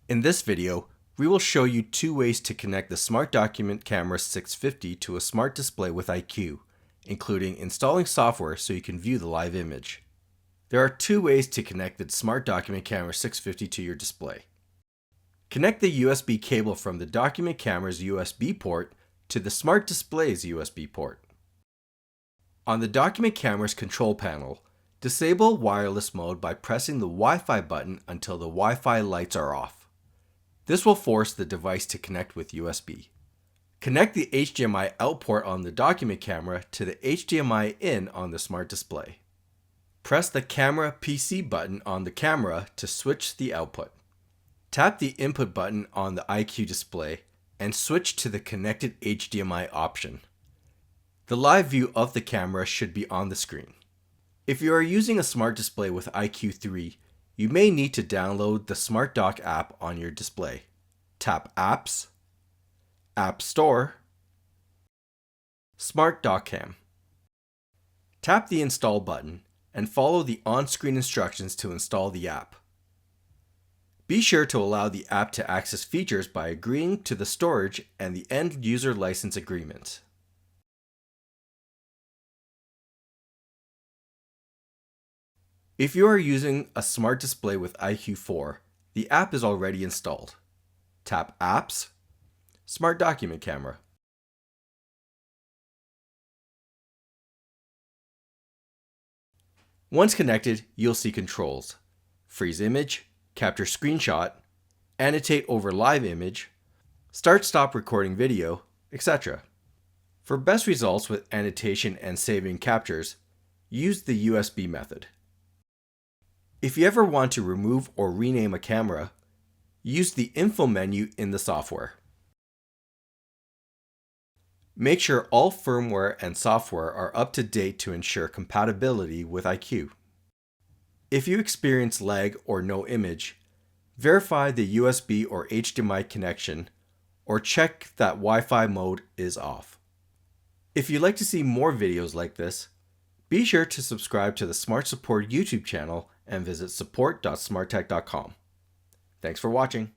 In this video, we will show you two ways to connect the Smart Document Camera 650 to a smart display with iQ, including installing software so you can view the live image. There are two ways to connect the Smart Document Camera 650 to your display. Connect the USB cable from the document camera's USB port to the Smart Display's USB port. On the document camera's control panel, disable wireless mode by pressing the Wi-Fi button until the Wi-Fi lights are off. This will force the device to connect with USB. Connect the HDMI out port on the document camera to the HDMI in on the Smart Display. Press the Camera PC button on the camera to switch the output. Tap the input button on the iQ display and switch to the connected HDMI option. The live view of the camera should be on the screen. If you are using a smart display with iQ3, you may need to download the Smart Dock app on your display. Tap Apps, App Store, Smart Dock Cam. Tap the Install button and follow the on-screen instructions to install the app. Be sure to allow the app to access features by agreeing to the storage and the end user license agreement. If you are using a smart display with iQ4, the app is already installed. Tap Apps, Smart Document Camera. Once connected, you'll see controls: freeze image, capture screenshot, annotate over live image, start-stop recording video, etc. For best results with annotation and saving captures, use the USB method. If you ever want to remove or rename a camera, use the Info menu in the software. Make sure all firmware and software are up to date to ensure compatibility with iQ. If you experience lag or no image, verify the USB or HDMI connection or check that Wi-Fi mode is off. If you'd like to see more videos like this, be sure to subscribe to the Smart Support YouTube channel and visit support.smarttech.com. Thanks for watching.